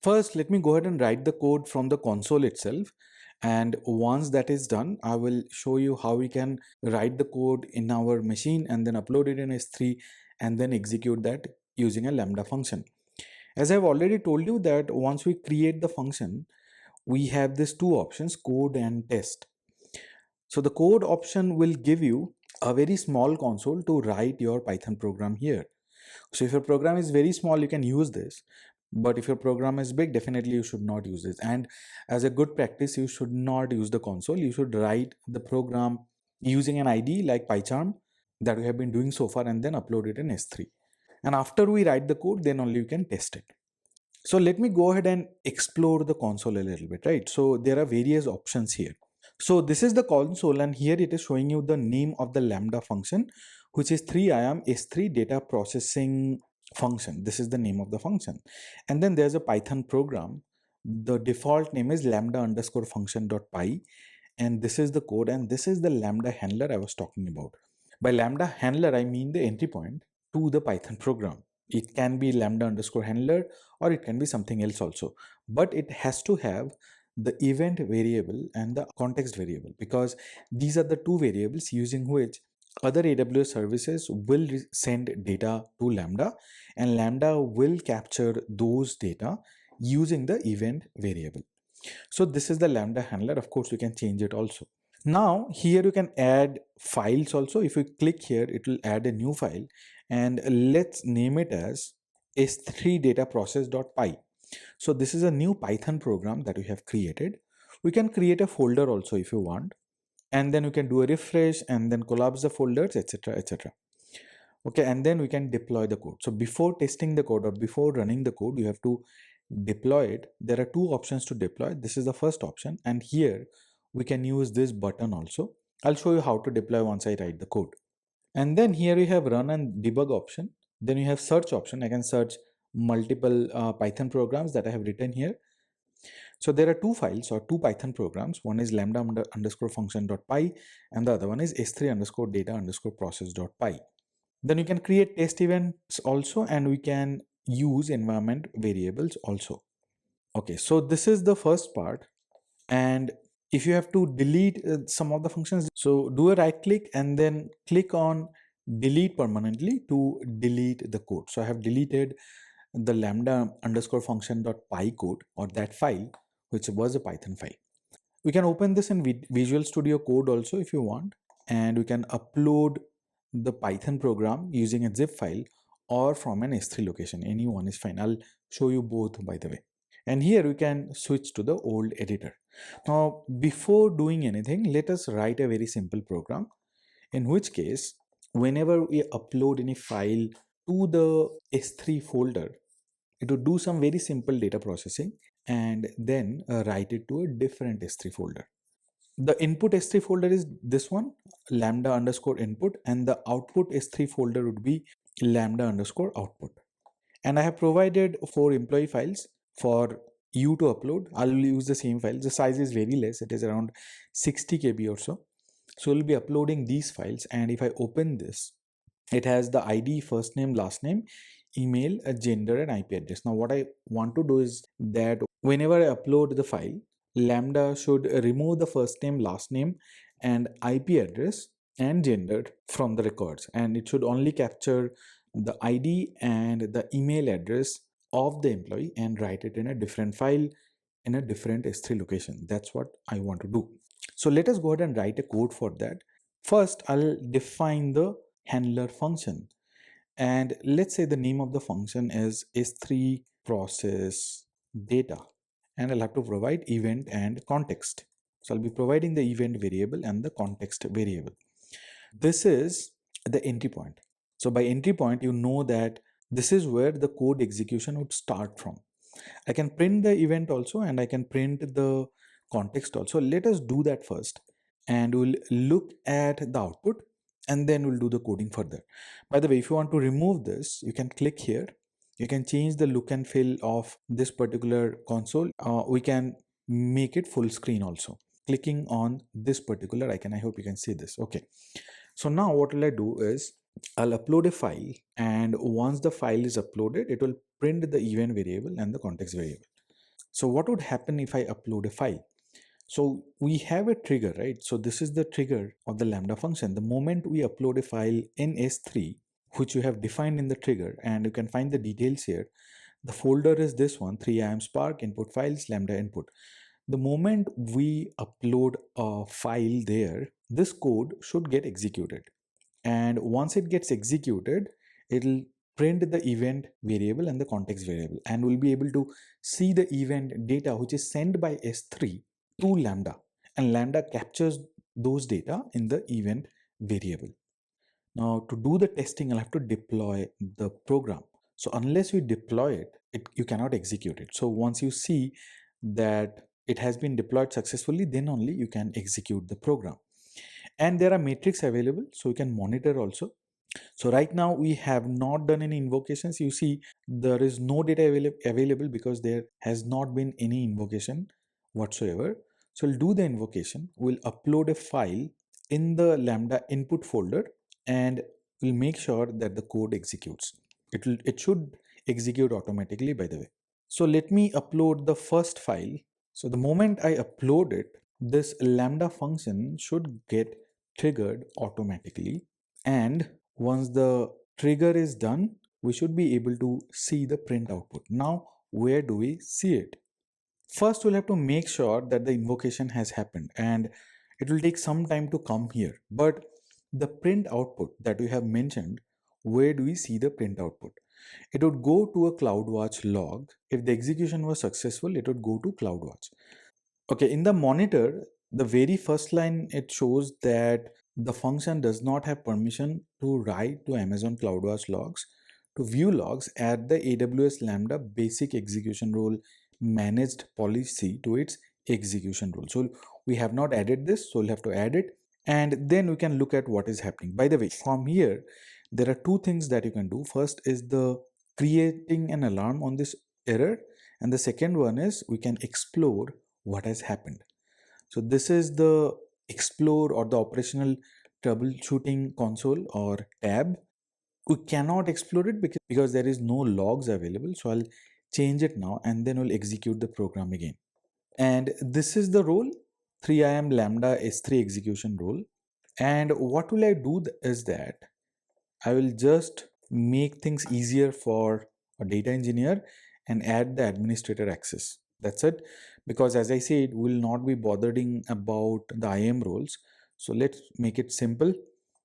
First, let me go ahead and write the code from the console itself. And once that is done, I will show you how we can write the code in our machine and then upload it in S3 and then execute that using a Lambda function. As I've already told you that once we create the function, we have these two options, code and test. So the code option will give you a very small console to write your Python program here. So if your program is very small, you can use this. But if your program is big, definitely you should not use this. And as a good practice, you should not use the console. You should write the program using an IDE like PyCharm that we have been doing so far and then upload it in S3. And after we write the code, then only you can test it. So let me go ahead and explore the console a little bit, right? So there are various options here. So this is the console, and here it is showing you the name of the Lambda function, which is 3IAM S3 data processing function. This is the name of the function. And then there's a Python program. The default name is lambda underscore function.py. And this is the code, and this is the Lambda handler I was talking about. By Lambda handler, I mean the entry point to the Python program. It can be lambda underscore handler, or it can be something else also. But it has to have the event variable and the context variable, because these are the two variables using which other AWS services will send data to Lambda, and Lambda will capture those data using the event variable. So this is the Lambda handler. Of course, you can change it also. Now here you can add files also. If you click here, it will add a new file, and let's name it as s3 data process.py. So this is a new Python program that we have created. We can create a folder also if you want, and then we can do a refresh and then collapse the folders, etc, etc. Okay, and then we can deploy the code. So before testing the code or before running the code, you have to deploy it. There are two options to deploy. This is the first option, and here we can use this button also. I'll show you how to deploy once I write the code. And then here we have run and debug option. Then we have search option. I can search multiple Python programs that I have written here. So there are two files or two Python programs. One is lambda underscore function.py, and the other one is s3 underscore data underscore process.py. Then you can create test events also, and we can use environment variables also. Okay, so this is the first part. And if you have to delete some of the functions, so do a right click and then click on delete permanently to delete the code. So I have deleted the lambda underscore function.py code, or that file, which was a Python file. We can open this in Visual Studio Code also if you want, and we can upload the Python program using a zip file or from an S3 location. Any one is fine. I'll show you both, by the way. And here we can switch to the old editor. Now, before doing anything, let us write a very simple program, in which case, whenever we upload any file to the S3 folder, it would do some very simple data processing and then write it to a different S3 folder. The input S3 folder is this one, lambda underscore input, and the output S3 folder would be lambda underscore output. And I have provided 4 employee files for you to upload. I'll use the same files. The size is very less. It is around 60 KB or so. So we'll be uploading these files. And if I open this, it has the ID, first name, last name, email, a gender, and IP address. Now what I want to do is that whenever I upload the file, Lambda should remove the first name, last name, and IP address and gender from the records. And it should only capture the ID and the email address of the employee and write it in a different file in a different S3 location. That's what I want to do. So let us go ahead and write a code for that. First, I'll define the handler function. And let's say the name of the function is S3 process data. And I'll have to provide event and context. So I'll be providing the event variable and the context variable. This is the entry point. So by entry point, you know that this is where the code execution would start from. I can print the event also, and I can print the context also. Let us do that first, and we'll look at the output, and then we'll do the coding further. By the way, if you want to remove this, you can click here. You can change the look and feel of this particular console. We can make it full screen also. Clicking on this particular icon, I hope you can see this. Okay. So now what will I do is I'll upload a file, and once the file is uploaded, it will print the event variable and the context variable. So what would happen if I upload a file? So we have a trigger, right? So this is the trigger of the Lambda function. The moment we upload a file in S3, which you have defined in the trigger, and you can find the details here. The folder is this one, 3IAM Spark, input files, Lambda input. The moment we upload a file there, this code should get executed. And once it gets executed, it'll print the event variable and the context variable, and we'll be able to see the event data which is sent by S3 to Lambda, and Lambda captures those data in the event variable. Now to do the testing, I'll have to deploy the program. So unless we deploy it, you cannot execute it. So once you see that it has been deployed successfully, then only you can execute the program. And there are metrics available, so you can monitor also. So right now we have not done any invocations. You see there is no data available because there has not been any invocation whatsoever. So we'll do the invocation. We'll upload a file in the Lambda input folder, and we'll make sure that the code executes. It should execute automatically, by the way. So let me upload the first file. So the moment I upload it, this Lambda function should get triggered automatically, and once the trigger is done, we should be able to see the print output. Now, where do we see it? First, we'll have to make sure that the invocation has happened, and it will take some time to come here. But the print output that we have mentioned, where do we see the print output? It would go to a CloudWatch log. If the execution was successful, it would go to CloudWatch. Okay, in the monitor, the very first line, it shows that the function does not have permission to write to Amazon CloudWatch logs to view logs at the AWS Lambda basic execution role managed policy to its execution role. So we have not added this, so we'll have to add it, and then we can look at what is happening. By the way, from here, there are two things that you can do. First is the creating an alarm on this error, and the second one is we can explore what has happened. So this is the explore or the operational troubleshooting console or tab. We cannot explore it because there is no logs available. So I'll change it now, and then we'll execute the program again. And this is the role, 3IAM Lambda S3 execution role. And what will I do is that I will just make things easier for a data engineer and add the administrator access. That's it. Because as I said, we'll not be bothering about the IAM roles. So let's make it simple.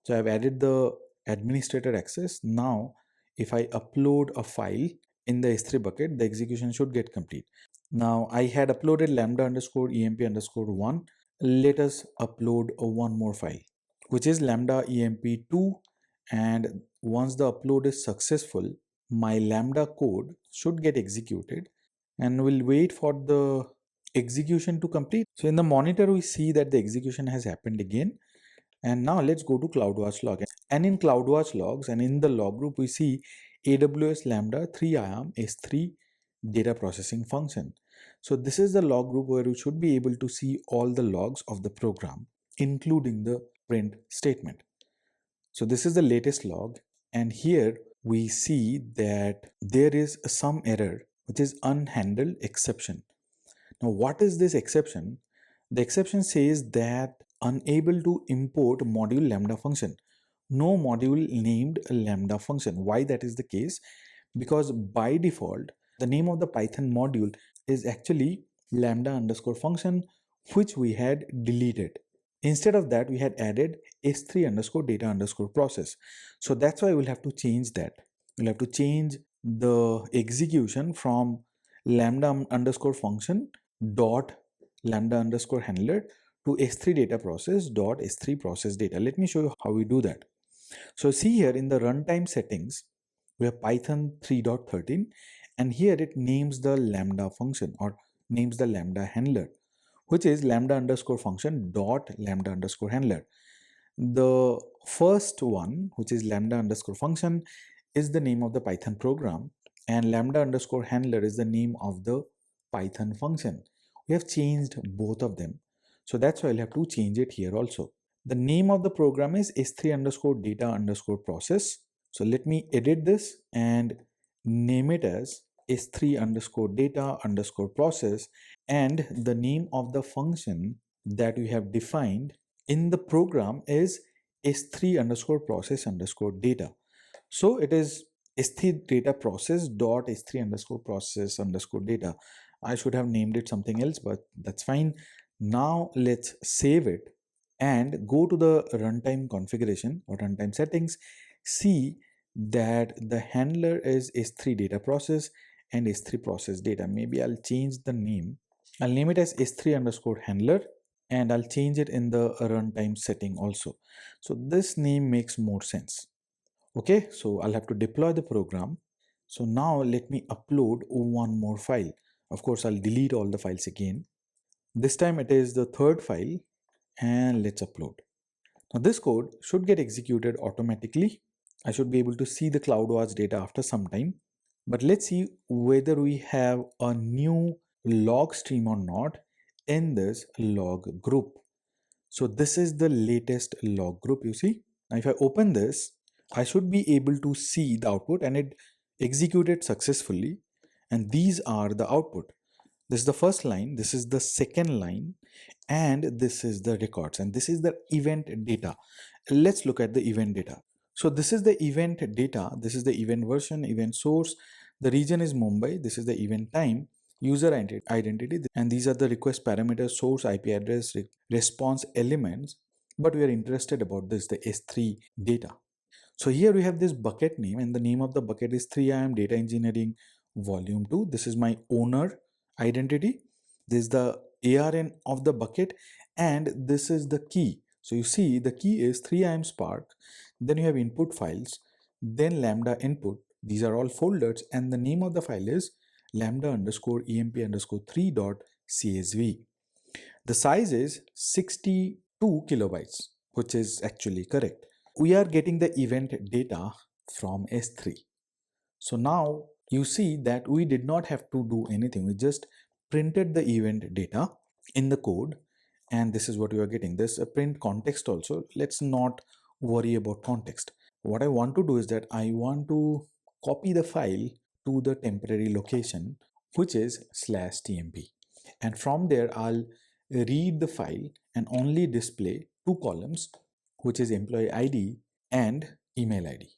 So I've added the administrator access. Now, if I upload a file in the S3 bucket, the execution should get complete. Now I had uploaded lambda underscore emp underscore 1. Let us upload one more file, which is lambda emp2. And once the upload is successful, my lambda code should get executed, and we'll wait for the execution to complete. So in the monitor, we see that the execution has happened again. And now let's go to CloudWatch log. And in CloudWatch logs and in the log group, we see AWS Lambda 3IAM S3 data processing function. So this is the log group where you should be able to see all the logs of the program, including the print statement. So this is the latest log, and here we see that there is some error, which is unhandled exception. Now, what is this exception? The exception says that unable to import module lambda function. No module named lambda function. Why that is the case? Because by default, the name of the Python module is actually lambda underscore function, which we had deleted. Instead of that, we had added s3 underscore data underscore process. So that's why we'll have to change that. We'll have to change the execution from lambda underscore function dot lambda underscore handler to s3 data process dot s3 process data. Let me show you how we do that. So see here in the runtime settings, we have Python 3.13, and here it names the lambda function or names the lambda handler, which is lambda underscore function dot lambda underscore handler. The first one, which is lambda underscore function, is the name of the Python program, and lambda underscore handler is the name of the Python function. We have changed both of them. So that's why I'll have to change it here also. The name of the program is s3 underscore data underscore process. So let me edit this and name it as s3 underscore data underscore process, and the name of the function that we have defined in the program is s3 underscore process underscore data. So it is s3 data process dot s3 underscore process underscore data. I should have named it something else, but that's fine. Now let's save it and go to the runtime configuration or runtime settings. See that the handler is s3 data process and s3 process data. Maybe I'll change the name. I'll name it as s3 underscore handler, and I'll change it in the runtime setting also. So this name makes more sense. Okay, so I'll have to deploy the program. So now let me upload one more file. Of course, I'll delete all the files again. This time it is the third file, and let's upload. Now this code should get executed automatically. I should be able to see the CloudWatch data after some time. But let's see whether we have a new log stream or not in this log group. So this is the latest log group, you see. Now if I open this, I should be able to see the output, and it executed successfully. And these are the output. This is the first line, this is the second line, and this is the records, and this is the event data. Let's look at the event data. So this is the event data, this is the event version, event source, the region is Mumbai, this is the event time, user identity, and these are the request parameters, source, IP address, response elements. But we are interested about this, the S3 data. So here we have this bucket name, and the name of the bucket is 3IM Data Engineering Volume 2. This is my owner identity. This is the ARN of the bucket, and this is the key. So you see the key is 3IM Spark. Then you have input files, then Lambda input. These are all folders, and the name of the file is lambda underscore emp underscore 3 dot csv. The size is 62 kilobytes, which is actually correct. We are getting the event data from S3. So now you see that we did not have to do anything. We just printed the event data in the code, and this is what you are getting. This print context also. Let's not worry about context. What I want to do is that I want to copy the file to the temporary location, which is /tmp. And from there, I'll read the file and only display two columns, which is employee ID and email ID.